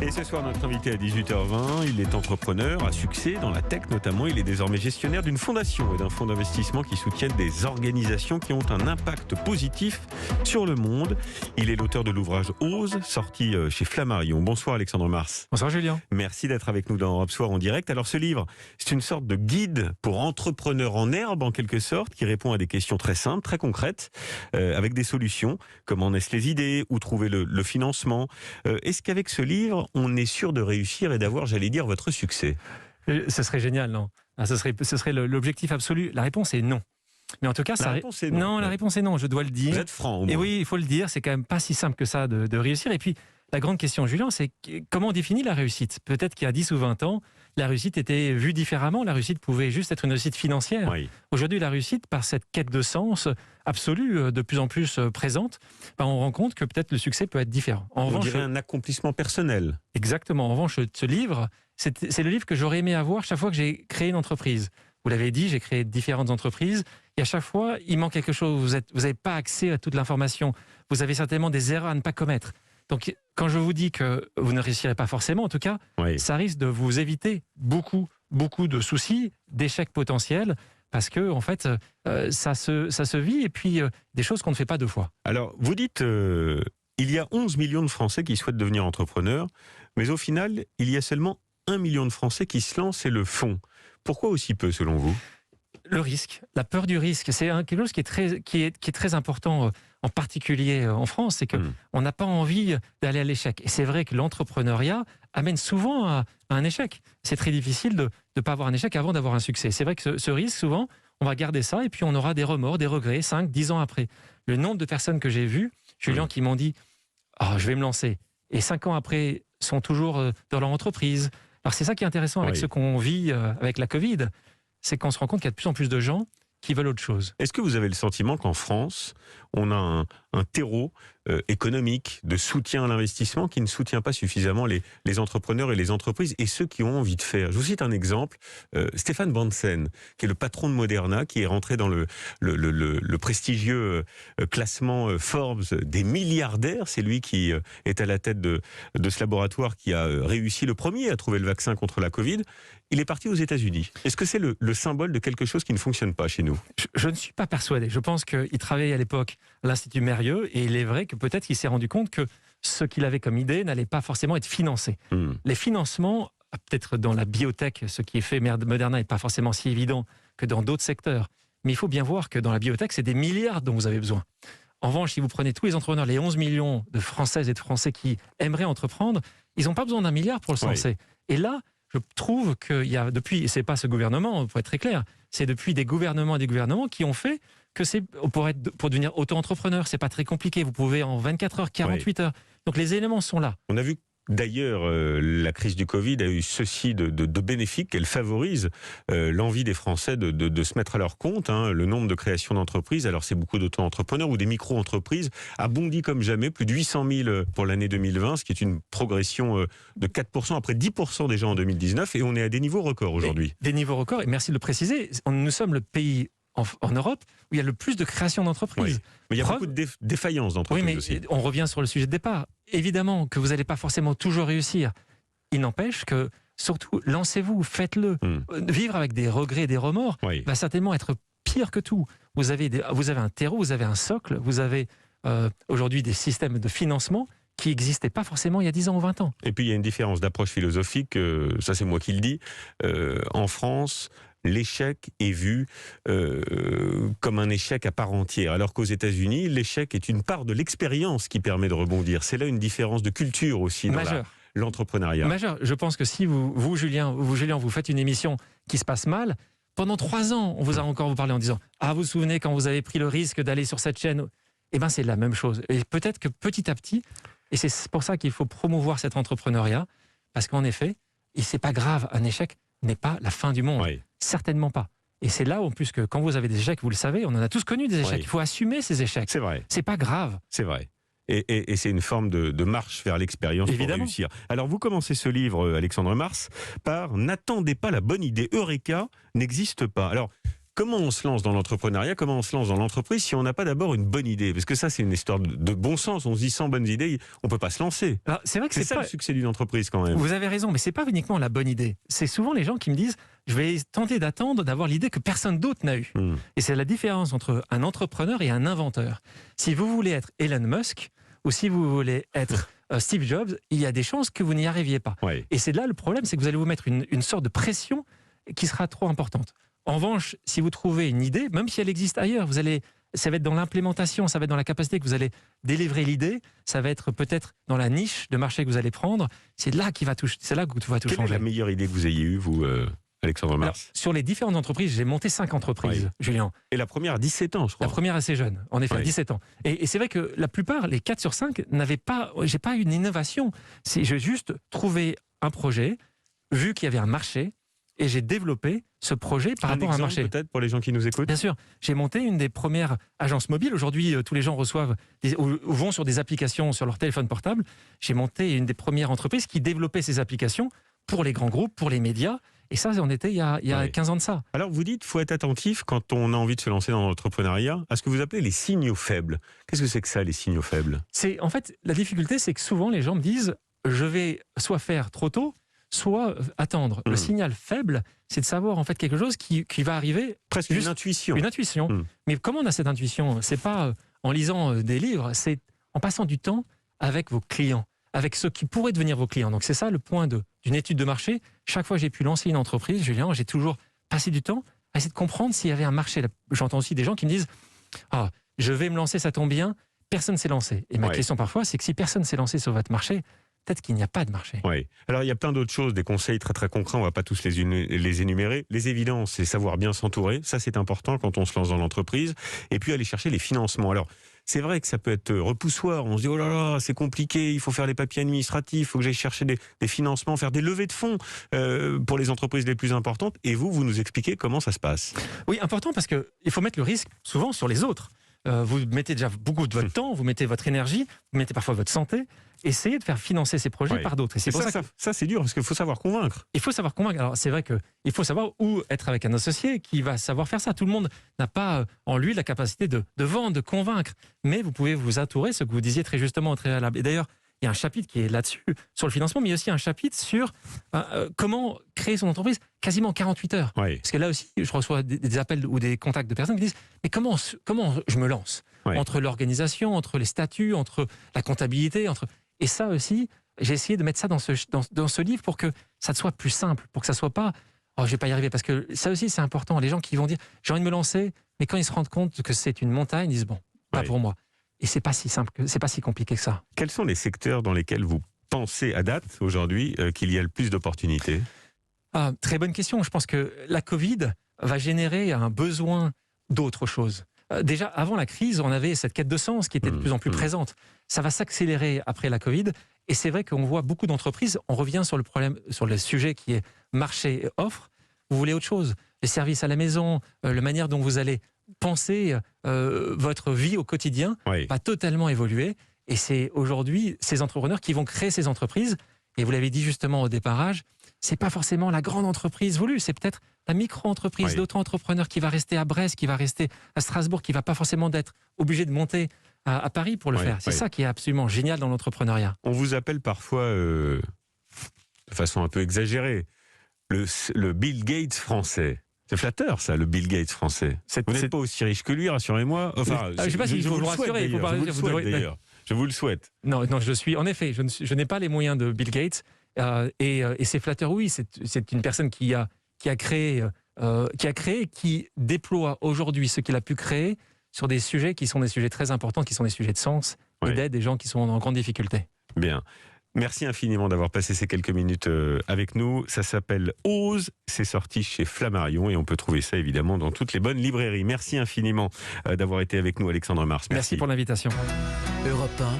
Et ce soir, notre invité à 18h20, il est entrepreneur à succès dans la tech notamment. Il est désormais gestionnaire d'une fondation et d'un fonds d'investissement qui soutiennent des organisations qui ont un impact positif sur le monde. Il est l'auteur de l'ouvrage Ose, sorti chez Flammarion. Bonsoir Alexandre Mars. Bonsoir Julien. Merci d'être avec nous dans Europe Soir en direct. Alors ce livre, c'est une sorte de guide pour entrepreneurs en herbe en quelque sorte, qui répond à des questions très simples, très concrètes, avec des solutions. Comment naissent les idées, où trouver le financement. Est-ce qu'avec ce livre, on est sûr de réussir et d'avoir, j'allais dire, votre succès? Ce serait génial, non? Ce serait l'objectif absolu. La réponse est non. Mais en tout cas, la réponse est non. Non, la réponse est non, je dois le dire. Vous êtes franc au moins. Et oui, il faut le dire, c'est quand même pas si simple que ça de réussir. Et puis, la grande question, Julien, c'est comment on définit la réussite? Peut-être qu'il y a 10 ou 20 ans, la réussite était vue différemment. La réussite pouvait juste être une réussite financière. Oui. Aujourd'hui, la réussite, par cette quête de sens absolue, de plus en plus présente, on rend compte que peut-être le succès peut être différent. On dirait un accomplissement personnel. Exactement. En revanche, ce livre, c'est le livre que j'aurais aimé avoir chaque fois que j'ai créé une entreprise. Vous l'avez dit, j'ai créé différentes entreprises et à chaque fois, il manque quelque chose. Vous n'avez pas accès à toute l'information. Vous avez certainement des erreurs à ne pas commettre. Donc, quand je vous dis que vous ne réussirez pas forcément, en tout cas, oui, ça risque de vous éviter beaucoup de soucis, d'échecs potentiels, parce que en fait, ça se vit et puis des choses qu'on ne fait pas deux fois. Alors, vous dites, il y a 11 millions de Français qui souhaitent devenir entrepreneurs, mais au final, il y a seulement 1 million de Français qui se lancent et le font. Pourquoi aussi peu, selon vous? Le risque, la peur du risque, c'est quelque chose qui est très important, en particulier en France, c'est qu'on n'a pas envie d'aller à l'échec. Et c'est vrai que l'entrepreneuriat amène souvent à un échec. C'est très difficile de ne pas avoir un échec avant d'avoir un succès. C'est vrai que ce risque, souvent, on va garder ça et puis on aura des remords, des regrets, 5, 10 ans après. Le nombre de personnes que j'ai vues, Julien, qui m'ont dit « je vais me lancer », et 5 ans après, sont toujours dans leur entreprise. Alors c'est ça qui est intéressant avec ce qu'on vit avec la Covid, c'est qu'on se rend compte qu'il y a de plus en plus de gens qui veulent autre chose. Est-ce que vous avez le sentiment qu'en France, on a un terreau économique de soutien à l'investissement qui ne soutient pas suffisamment les entrepreneurs et les entreprises et ceux qui ont envie de faire? Je vous cite un exemple, Stéphane Bansen, qui est le patron de Moderna, qui est rentré dans le prestigieux classement Forbes des milliardaires. C'est lui qui est à la tête de ce laboratoire qui a réussi le premier à trouver le vaccin contre la Covid. Il est parti aux États-Unis. Est-ce que c'est le symbole de quelque chose qui ne fonctionne pas chez nous? Je ne suis pas persuadé. Je pense qu'il travaillait à l'époque à l'Institut Mérieux et il est vrai que peut-être qu'il s'est rendu compte que ce qu'il avait comme idée n'allait pas forcément être financé. Les financements, peut-être dans la biotech, ce qui est fait Moderna n'est pas forcément si évident que dans d'autres secteurs. Mais il faut bien voir que dans la biotech, c'est des milliards dont vous avez besoin. En revanche, si vous prenez tous les entrepreneurs, les 11 millions de Françaises et de Français qui aimeraient entreprendre, ils n'ont pas besoin d'un milliard pour le lancer. Et là, je trouve qu'il y a depuis, et c'est pas ce gouvernement, pour être très clair, c'est depuis des gouvernements et des gouvernements qui ont fait que c'est pour devenir auto-entrepreneur, c'est pas très compliqué. Vous pouvez en 24 heures, 48 heures. Donc les éléments sont là. On a vu d'ailleurs, la crise du Covid a eu ceci de bénéfique qu'elle favorise l'envie des Français de se mettre à leur compte. Le nombre de créations d'entreprises, alors c'est beaucoup d'auto-entrepreneurs ou des micro-entreprises, a bondi comme jamais, plus de 800 000 pour l'année 2020, ce qui est une progression de 4%, après 10% déjà en 2019, et on est à des niveaux records aujourd'hui. Des niveaux records, et merci de le préciser, nous sommes le pays en Europe où il y a le plus de création d'entreprises. Oui. Mais il y a beaucoup de défaillances d'entreprises aussi. On revient sur le sujet de départ. Évidemment que vous n'allez pas forcément toujours réussir. Il n'empêche que, surtout, lancez-vous, faites-le. Vivre avec des regrets et des remords va certainement être pire que tout. Vous avez un terreau, vous avez un socle, vous avez aujourd'hui des systèmes de financement qui n'existaient pas forcément il y a 10 ans ou 20 ans. Et puis il y a une différence d'approche philosophique, ça c'est moi qui le dis. En France, l'échec est vu comme un échec à part entière, alors qu'aux États-Unis, l'échec est une part de l'expérience qui permet de rebondir. C'est là une différence de culture aussi dans l'entrepreneuriat. Majeur. Je pense que si vous Julien, vous faites une émission qui se passe mal, pendant 3 ans, on vous a encore parlé en disant « Ah, vous vous souvenez quand vous avez pris le risque d'aller sur cette chaîne ?» Eh bien, c'est la même chose. Et peut-être que petit à petit, et c'est pour ça qu'il faut promouvoir cet entrepreneuriat, parce qu'en effet, et c'est pas grave, un échec n'est pas la fin du monde. Certainement pas. Et c'est là, en plus, que quand vous avez des échecs, vous le savez, on en a tous connu des échecs. Il faut assumer ces échecs. C'est vrai. C'est pas grave. C'est vrai. Et c'est une forme de marche vers l'expérience pour réussir. Alors, vous commencez ce livre, Alexandre Mars, par « N'attendez pas la bonne idée. Eureka n'existe pas ». Alors, Comment on se lance dans l'entrepreneuriat, comment on se lance dans l'entreprise si on n'a pas d'abord une bonne idée? Parce que ça, c'est une histoire de bon sens. On se dit sans bonnes idées, on peut pas se lancer. Alors, c'est vrai que C'est ça pas... le succès d'une entreprise quand même. Vous avez raison, mais c'est pas uniquement la bonne idée. C'est souvent les gens qui me disent je vais tenter d'attendre d'avoir l'idée que personne d'autre n'a eue. Et c'est la différence entre un entrepreneur et un inventeur. Si vous voulez être Elon Musk ou si vous voulez être Steve Jobs, il y a des chances que vous n'y arriviez pas. Ouais. Et c'est là le problème, c'est que vous allez vous mettre une sorte de pression qui sera trop importante. En revanche, si vous trouvez une idée, même si elle existe ailleurs, ça va être dans l'implémentation, ça va être dans la capacité que vous allez délivrer l'idée, ça va être peut-être dans la niche de marché que vous allez prendre. C'est là que tout va tout Quelle changer. est la meilleure idée que vous ayez eue, vous, Alexandre Mars? Alors, sur les différentes entreprises, j'ai monté 5 entreprises, Oui. Julien. Et la première à 17 ans, je crois. La première assez jeune, en effet, à Oui. 17 ans. Et c'est vrai que la plupart, les 4 sur 5, j'ai pas eu une innovation. J'ai juste trouvé un projet, vu qu'il y avait un marché, et j'ai développé ce projet par rapport à un marché. Peut-être pour les gens qui nous écoutent. Bien sûr, j'ai monté une des premières agences mobiles. Aujourd'hui, tous les gens reçoivent ou vont sur des applications sur leur téléphone portable. J'ai monté une des premières entreprises qui développait ces applications pour les grands groupes, pour les médias. Et ça, on était il y a 15 ans de ça. Alors vous dites, faut être attentif quand on a envie de se lancer dans l'entrepreneuriat à ce que vous appelez les signaux faibles. Qu'est-ce que c'est que ça, les signaux faibles? En fait, la difficulté, c'est que souvent les gens me disent, je vais soit faire trop tôt, soit attendre. Le signal faible, c'est de savoir en fait quelque chose qui va arriver. Presque une intuition. Une intuition. Mais comment on a cette intuition? C'est pas en lisant des livres, c'est en passant du temps avec vos clients, avec ceux qui pourraient devenir vos clients. Donc c'est ça le point d'une étude de marché. Chaque fois que j'ai pu lancer une entreprise, Julien, j'ai toujours passé du temps à essayer de comprendre s'il y avait un marché. J'entends aussi des gens qui me disent je vais me lancer, ça tombe bien, personne ne s'est lancé. Et ma question parfois, c'est que si personne ne s'est lancé sur votre marché, peut-être qu'il n'y a pas de marché. Oui. Alors, il y a plein d'autres choses, des conseils très très concrets, on ne va pas tous les énumérer. Les évidences, c'est savoir bien s'entourer. Ça, c'est important quand on se lance dans l'entreprise. Et puis, aller chercher les financements. Alors, c'est vrai que ça peut être repoussoir. On se dit, oh là là, c'est compliqué, il faut faire les papiers administratifs, il faut que j'aille chercher des financements, faire des levées de fonds pour les entreprises les plus importantes. Et vous nous expliquez comment ça se passe. Oui, important parce qu'il faut mettre le risque souvent sur les autres. Vous mettez déjà beaucoup de votre temps, vous mettez votre énergie, vous mettez parfois votre santé. Essayez de faire financer ces projets par d'autres. Et c'est pour ça, c'est dur parce qu'il faut savoir convaincre. Il faut savoir convaincre. Alors c'est vrai qu'il faut savoir où être avec un associé qui va savoir faire ça. Tout le monde n'a pas en lui la capacité de vendre, de convaincre. Mais vous pouvez vous entourer, ce que vous disiez très justement au préalable. Et d'ailleurs, il y a un chapitre qui est là-dessus, sur le financement, mais il y a aussi un chapitre sur comment créer son entreprise quasiment en 48 heures. Oui. Parce que là aussi, je reçois des appels ou des contacts de personnes qui disent « Mais comment je me lance ?» Entre l'organisation, entre les statuts, entre la comptabilité, Et ça aussi, j'ai essayé de mettre ça dans ce livre pour que ça soit plus simple, pour que ça soit pas « Oh, je vais pas y arriver ». Parce que ça aussi, c'est important. Les gens qui vont dire « J'ai envie de me lancer », mais quand ils se rendent compte que c'est une montagne, ils disent « Bon, pas pour moi ». Et c'est pas si simple, c'est pas si compliqué que ça. Quels sont les secteurs dans lesquels vous pensez à date, aujourd'hui, qu'il y a le plus d'opportunités? Très bonne question. Je pense que la Covid va générer un besoin d'autre chose. Déjà, avant la crise, on avait cette quête de sens qui était de plus en plus présente. Ça va s'accélérer après la Covid. Et c'est vrai qu'on voit beaucoup d'entreprises, on revient sur le sujet qui est marché et offre. Vous voulez autre chose. Les services à la maison, la manière dont vous allez penser votre vie au quotidien va totalement évoluer. Et c'est aujourd'hui ces entrepreneurs qui vont créer ces entreprises. Et vous l'avez dit justement au déparrage, c'est pas forcément la grande entreprise voulue, c'est peut-être la micro-entreprise d'auto-entrepreneur qui va rester à Brest, qui va rester à Strasbourg, qui va pas forcément être obligé de monter à Paris pour le faire. C'est ça qui est absolument génial dans l'entrepreneuriat. On vous appelle parfois, de façon un peu exagérée, le Bill Gates français. C'est flatteur, ça, le Bill Gates français. Vous n'êtes pas aussi riche que lui, rassurez-moi. Enfin, je ne sais pas si je vous le rassurer. Je vous le souhaite. Non, je suis. En effet, je n'ai pas les moyens de Bill Gates. Et c'est flatteur, oui. C'est une personne qui a créé, qui déploie aujourd'hui ce qu'il a pu créer sur des sujets qui sont des sujets très importants, qui sont des sujets de sens et d'aide des gens qui sont en grande difficulté. Bien. Merci infiniment d'avoir passé ces quelques minutes avec nous. Ça s'appelle Ose, c'est sorti chez Flammarion et on peut trouver ça évidemment dans toutes les bonnes librairies. Merci infiniment d'avoir été avec nous, Alexandre Mars. Merci pour l'invitation. Europe 1.